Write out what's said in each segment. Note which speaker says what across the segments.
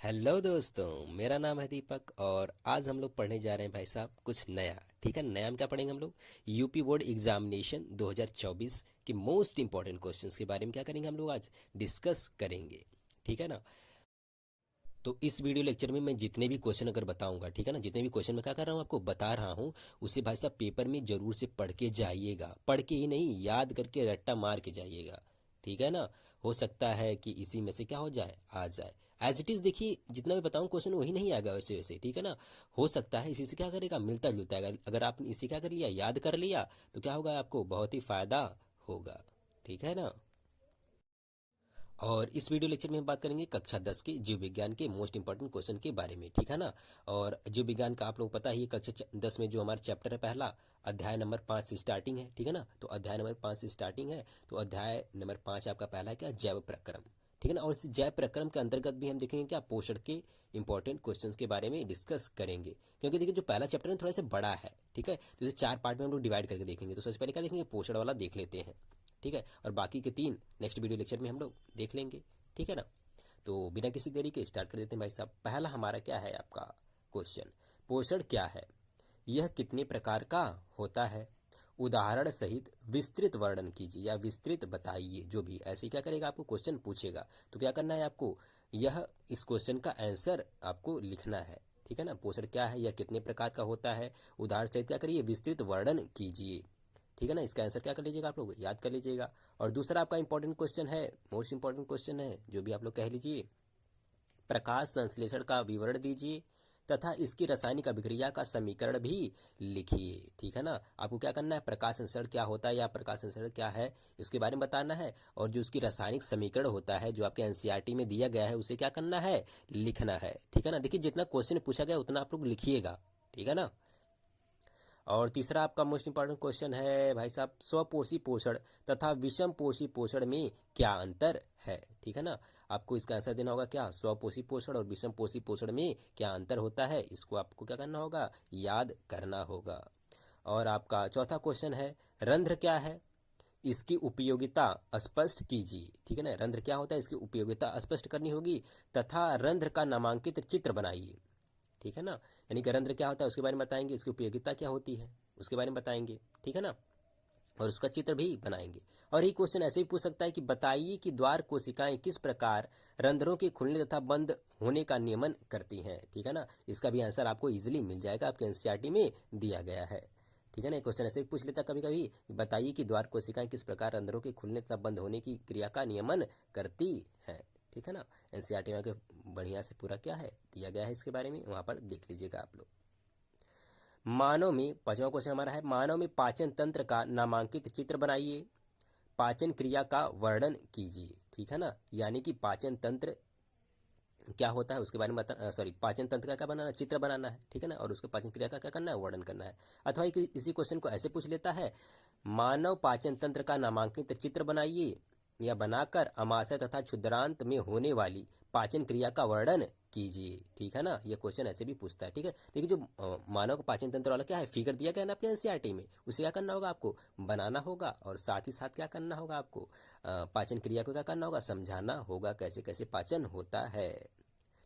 Speaker 1: Hello दोस्तों, मेरा नाम है दीपक और आज हम लोग पढ़ने जा रहे हैं भाई साहब कुछ नया। ठीक है, नया हम क्या पढ़ेंगे? हम लोग यूपी बोर्ड एग्जामिनेशन 2024 के मोस्ट इंपॉर्टेंट क्वेश्चंस के बारे में क्या करेंगे, हम लोग आज डिस्कस करेंगे। ठीक है ना। तो इस वीडियो लेक्चर में मैं जितने भी क्वेश्चन अगर बताऊंगा, ठीक है ना, जितने भी क्वेश्चन मैं क्या कर रहा हूँ आपको बता रहा हूँ, उसे भाई साहब पेपर में जरूर से पढ़ के जाइएगा। पढ़ के ही नहीं, याद करके रट्टा मार के जाइएगा। ठीक है ना। हो सकता है कि इसी में से क्या हो जाए, आ जाए। एज इट इज देखिए, जितना मैं बताऊँ क्वेश्चन वही नहीं आएगा वैसे वैसे। ठीक है ना। हो सकता है इसी से क्या करेगा, मिलता जुलता है। अगर आपने इसी क्या कर लिया, याद कर लिया, तो क्या होगा, आपको बहुत ही फायदा होगा। ठीक है ना। और इस वीडियो लेक्चर में हम बात करेंगे कक्षा 10 के जीव विज्ञान के मोस्ट इंपॉर्टेंट क्वेश्चन के बारे में। ठीक है ना। और जीव विज्ञान का आप लोग पता ही है, कक्षा 10 में जो हमारा चैप्टर है पहला, अध्याय नंबर 5 से स्टार्टिंग है। ठीक है ना। तो अध्याय नंबर 5 से स्टार्टिंग है। तो अध्याय नंबर 5 आपका पहला है क्या, जैव प्रक्रम। ठीक है ना। और इस जैव प्रक्रम के अंतर्गत भी हम देखेंगे क्या, पोषण के इंपॉर्टेंट क्वेश्चन के बारे में डिस्कस करेंगे। क्योंकि देखिए, जो पहला चैप्टर है थोड़ा सा बड़ा है। ठीक है। तो इसे 4 पार्ट में हम लोग डिवाइड करके देखेंगे। तो सबसे पहले क्या देखेंगे, पोषण वाला देख लेते हैं। ठीक है। और बाकी के 3 नेक्स्ट वीडियो लेक्चर में हम लोग देख लेंगे। ठीक है ना। तो बिना किसी देरी के स्टार्ट कर देते हैं भाई साहब। पहला हमारा क्या है आपका क्वेश्चन, पोषण क्या है, यह कितने प्रकार का होता है, उदाहरण सहित विस्तृत वर्णन कीजिए या विस्तृत बताइए। जो भी ऐसे क्या करेगा, आपको क्वेश्चन पूछेगा तो क्या करना है आपको, यह इस क्वेश्चन का आंसर आपको लिखना है। ठीक है ना। पोषण क्या है, यह कितने प्रकार का होता है, उदाहरण सहित क्या करिए, विस्तृत वर्णन कीजिए। ठीक है ना। इसका आंसर क्या कर लीजिएगा, आप लोग याद कर लीजिएगा। और दूसरा आपका इंपॉर्टेंट क्वेश्चन है, मोस्ट इंपॉर्टेंट क्वेश्चन है, जो भी आप लोग कह लीजिए, प्रकाश संश्लेषण का विवरण दीजिए तथा इसकी रासायनिक अभिक्रिया का समीकरण भी लिखिए। ठीक है ना। आपको क्या करना है, प्रकाश संश्लेषण क्या होता है या प्रकाश संश्लेषण क्या है, इसके बारे में बताना है। और जो उसकी रासायनिक समीकरण होता है, जो आपके एनसीईआरटी में दिया गया है, उसे क्या करना है, लिखना है। ठीक है ना। देखिए, जितना क्वेश्चन पूछा गया उतना आप लोग लिखिएगा। ठीक है ना। और तीसरा आपका मोस्ट इंपॉर्टेंट क्वेश्चन है भाई साहब, स्वपोषी पोषण तथा विषम पोषी पोषण में क्या अंतर है। ठीक है ना। आपको इसका आंसर देना होगा, क्या स्वपोषी पोषण और विषम पोषी पोषण में क्या अंतर होता है, इसको आपको क्या करना होगा, याद करना होगा। और आपका चौथा क्वेश्चन है, रंध्र क्या है, इसकी उपयोगिता स्पष्ट कीजिए। ठीक है ना। रंध्र क्या होता है, इसकी उपयोगिता स्पष्ट करनी होगी तथा रंध्र का नामांकित चित्र बनाइए। ठीक है ना। यानी कि रंध्र क्या होता है उसके बारे में बताएंगे, इसकी उपयोगिता क्या होती है उसके बारे में बताएंगे। ठीक है ना। और उसका चित्र भी बनाएंगे। और ये क्वेश्चन ऐसे भी पूछ सकता है कि बताइए कि द्वार कोशिकाएं किस प्रकार रंध्रों के खुलने तथा बंद होने का नियमन करती हैं। ठीक है ना। इसका भी आंसर आपको इजीली मिल जाएगा, आपके एनसीईआरटी में दिया गया है। ठीक है ना। क्वेश्चन ऐसे भी पूछ लेता कभी कभी, बताइए कि द्वार कोशिकाएं किस प्रकार रंध्रों के खुलने तथा बंद होने की क्रिया का नियमन करती हैं। ठीक है ना। एनसीईआरटी में बढ़िया से पूरा क्या है दिया गया है, इसके बारे में वहां पर देख लीजिएगा आप लोग। मानव में पांचवा क्वेश्चन हमारा है, मानव में पाचन तंत्र का नामांकित चित्र बनाइए, पाचन क्रिया का वर्णन कीजिए। ठीक है ना। यानी कि पाचन तंत्र क्या होता है उसके बारे में बता, सॉरी, पाचन तंत्र का क्या बनाना, चित्र बनाना है। ठीक है ना। और उसके पाचन क्रिया का क्या करना है, वर्णन करना है। अथवा इसी क्वेश्चन को ऐसे पूछ लेता है, मानव पाचन तंत्र का नामांकित चित्र बनाइए या बनाकर अमाशय तथा क्षुद्रांत में होने वाली पाचन क्रिया का वर्णन कीजिए। ठीक है ना। ये क्वेश्चन ऐसे भी पूछता है। ठीक है। देखिए, जो मानव का पाचन तंत्र वाला क्या है, फिगर दिया गया है ना आपके एनसीईआरटी में, उसे क्या करना होगा, आपको बनाना होगा। और साथ ही साथ क्या करना होगा आपको, पाचन क्रिया को क्या करना होगा, समझाना होगा कैसे कैसे पाचन होता है।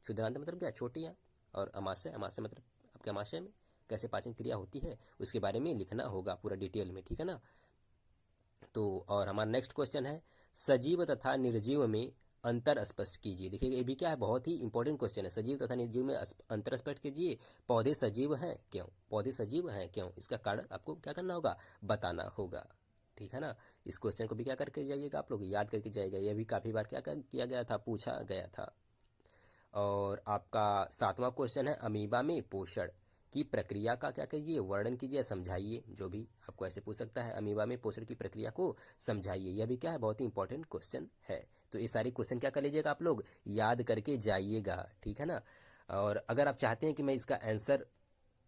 Speaker 1: क्षुद्रांत मतलब क्या, छोटियाँ। और अमाशय, अमाशय मतलब आपके अमाशय में कैसे पाचन क्रिया होती है उसके बारे में लिखना होगा पूरा डिटेल में। ठीक है ना। तो और हमारा नेक्स्ट क्वेश्चन है, सजीव तथा निर्जीव में अंतर स्पष्ट कीजिए। देखिए, ये भी क्या है, बहुत ही इंपॉर्टेंट क्वेश्चन है। सजीव तथा निर्जीव में अंतर स्पष्ट कीजिए। पौधे सजीव हैं क्यों, पौधे सजीव हैं क्यों, इसका कारण आपको क्या करना होगा, बताना होगा। ठीक है ना। इस क्वेश्चन को भी क्या करके जाइएगा, आप लोग याद करके जाइएगा। यह भी काफ़ी बार क्या किया गया था, पूछा गया था। और आपका सातवां क्वेश्चन है, अमीबा में पोषण की प्रक्रिया का क्या कीजिए, वर्णन कीजिए, समझाइए। जो भी आपको ऐसे पूछ सकता है, अमीबा में पोषण की प्रक्रिया को समझाइए। यह भी क्या है, बहुत ही इंपॉर्टेंट क्वेश्चन है। तो ये सारे क्वेश्चन क्या कर लीजिएगा, आप लोग याद करके जाइएगा। ठीक है ना। और अगर आप चाहते हैं कि मैं इसका आंसर,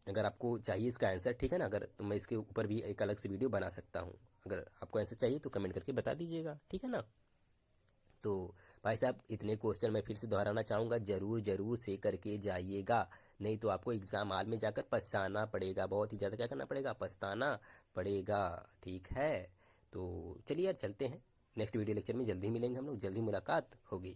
Speaker 1: अगर आपको चाहिए इसका आंसर, ठीक है ना, अगर तो मैं इसके ऊपर भी एक अलग से वीडियो बना सकता हूँ। अगर आपको आंसर चाहिए तो कमेंट करके बता दीजिएगा। ठीक है ना। तो भाई साहब, इतने क्वेश्चन मैं फिर से दोहराना चाहूँगा, ज़रूर ज़रूर से करके जाइएगा। नहीं तो आपको एग्ज़ाम हॉल में जाकर पछताना पड़ेगा, बहुत ही ज़्यादा क्या करना पड़ेगा, पछताना पड़ेगा। ठीक है। तो चलिए यार, चलते हैं। नेक्स्ट वीडियो लेक्चर में जल्दी मिलेंगे हम लोग, जल्दी मुलाकात होगी।